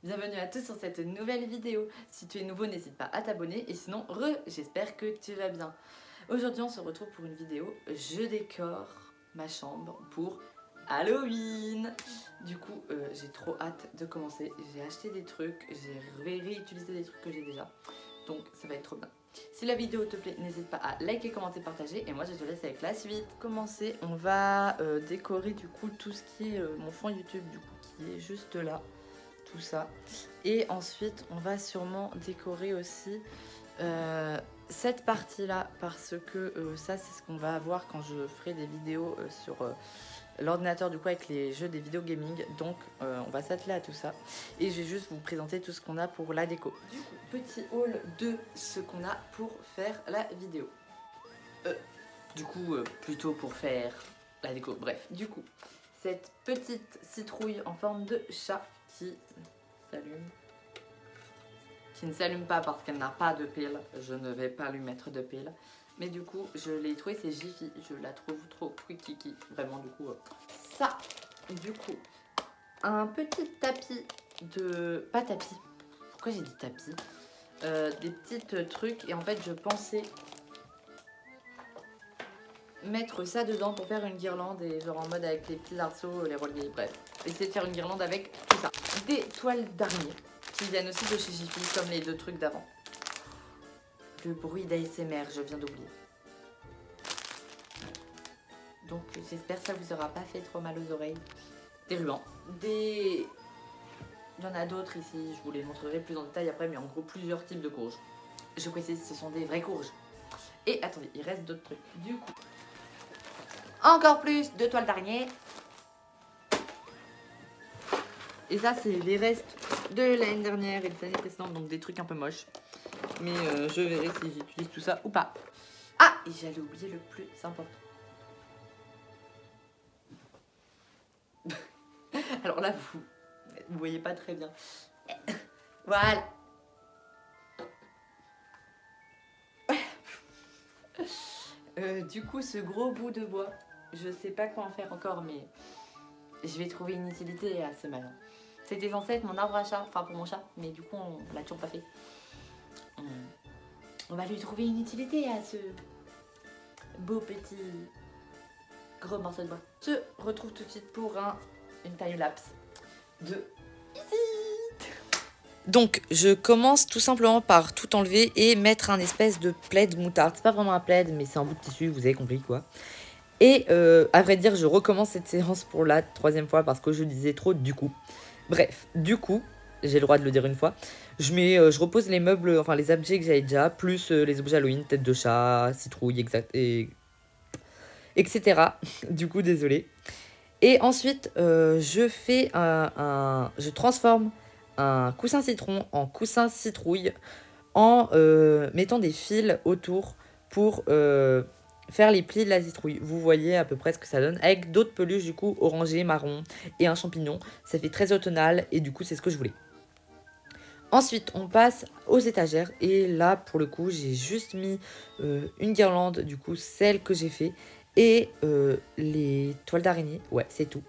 Bienvenue à tous sur cette nouvelle vidéo. Si tu es nouveau, n'hésite pas à t'abonner et sinon, j'espère que tu vas bien. Aujourd'hui, on se retrouve pour une vidéo je décore ma chambre pour Halloween. Du coup, j'ai trop hâte de commencer. J'ai acheté des trucs, j'ai réutilisé des trucs que j'ai déjà. Donc, ça va être trop bien. Si la vidéo te plaît, n'hésite pas à liker, commenter, partager. Et moi, je te laisse avec la suite. Pour commencer, on va décorer du coup tout ce qui est mon fond YouTube du coup qui est juste là. Tout ça. Et ensuite, on va sûrement décorer aussi cette partie-là parce que ça, c'est ce qu'on va avoir quand je ferai des vidéos sur l'ordinateur du coup avec les jeux des vidéos gaming. Donc, on va s'atteler à tout ça. Et je vais juste vous présenter tout ce qu'on a pour la déco. Du coup, petit haul de ce qu'on a pour faire la vidéo. Plutôt pour faire la déco. Bref, du coup, cette petite citrouille en forme de chat qui s'allume. Qui ne s'allume pas parce qu'elle n'a pas de pile. Je ne vais pas lui mettre de pile. Mais du coup, je l'ai trouvé, c'est Jiffy. Je la trouve trop kiki. Vraiment, du coup, ça. Du coup, un petit tapis de... Pas tapis. Pourquoi j'ai dit tapis? Des petits trucs. Et en fait, je pensais mettre ça dedans pour faire une guirlande et genre en mode avec les petits arceaux, les reliés, bref. Essayer de faire une guirlande avec tout ça. Des toiles d'araignée qui viennent aussi de chez Jiffy comme les deux trucs d'avant. Le bruit d'ASMR, je viens d'oublier. Donc j'espère que ça vous aura pas fait trop mal aux oreilles. Des rubans. Il y en a d'autres ici, je vous les montrerai plus en détail après, mais en gros plusieurs types de courges. Je précise, ce sont des vraies courges. Et attendez, il reste d'autres trucs. Du coup, encore plus de toiles d'araignée. Et ça, c'est les restes de l'année dernière et de l'année précédente, donc des trucs un peu moches. Mais je verrai si j'utilise tout ça ou pas. Ah, et j'allais oublier le plus important. Alors là, vous voyez pas très bien. Voilà. Du coup, ce gros bout de bois, je sais pas quoi en faire encore, mais je vais trouver une utilité à ce malin. C'était censé être mon arbre à chat, enfin pour mon chat, mais du coup, on l'a toujours pas fait. On va lui trouver une utilité à ce beau petit gros morceau de bois. On se retrouve tout de suite pour une time-lapse de ici. Donc, je commence tout simplement par tout enlever et mettre un espèce de plaid moutarde. C'est pas vraiment un plaid, mais c'est un bout de tissu, vous avez compris quoi. Et à vrai dire, je recommence cette séance pour la 3e fois parce que je disais trop du coup. Bref, du coup, j'ai le droit de le dire une fois. Je repose les meubles, enfin les objets que j'avais déjà, plus les objets Halloween, tête de chat, citrouille, etc. Du coup, désolé. Et ensuite, je transforme un coussin citron en coussin citrouille en mettant des fils autour pour faire les plis de la citrouille. Vous voyez à peu près ce que ça donne avec d'autres peluches du coup orangé, marron et un champignon. Ça fait très automnal et du coup c'est ce que je voulais. Ensuite, on passe aux étagères et là pour le coup j'ai juste mis une guirlande, du coup celle que j'ai fait et les toiles d'araignée. Ouais, c'est tout.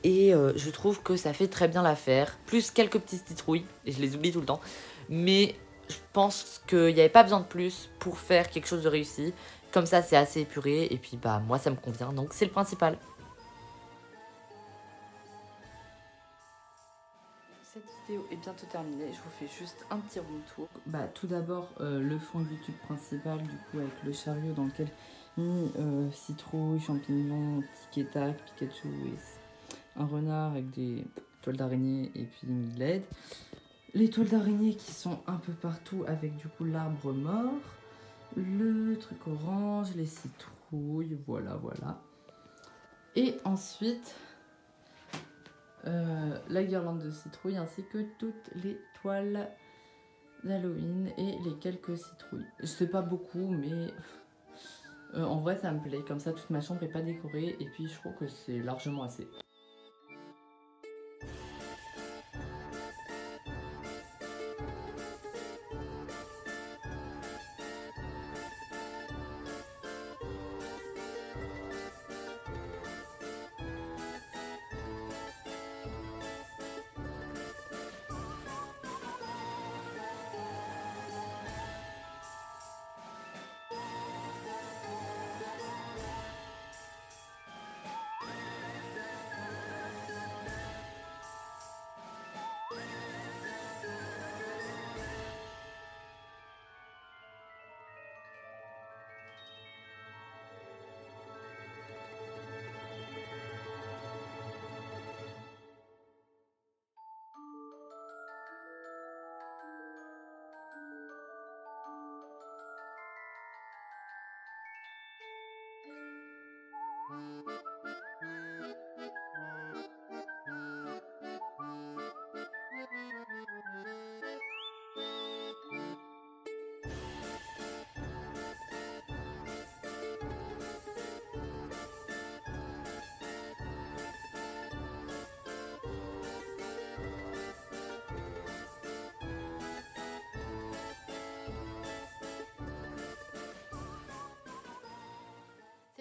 Et je trouve que ça fait très bien l'affaire. Plus quelques petites citrouilles, et je les oublie tout le temps. Mais je pense qu'il n'y avait pas besoin de plus pour faire quelque chose de réussi. Comme ça, c'est assez épuré. Et puis, bah, moi, ça me convient. Donc, c'est le principal. Cette vidéo est bientôt terminée. Je vous fais juste un petit room tour. Bah, tout d'abord, le fond YouTube principal, du coup, avec le chariot dans lequel mis citrouille, champignons, tic et tac, Pikachu et un renard avec des toiles d'araignée et puis une LED. Les toiles d'araignée qui sont un peu partout avec du coup l'arbre mort, le truc orange, les citrouilles, voilà. Et ensuite, la guirlande de citrouille ainsi que toutes les toiles d'Halloween et les quelques citrouilles. Je sais pas beaucoup, mais en vrai ça me plaît. Comme ça, toute ma chambre est pas décorée et puis je trouve que c'est largement assez.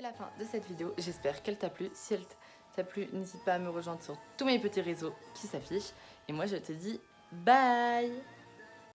la fin de cette vidéo. J'espère qu'elle t'a plu. Si elle t'a plu, n'hésite pas à me rejoindre sur tous mes petits réseaux qui s'affichent. Et moi, je te dis bye!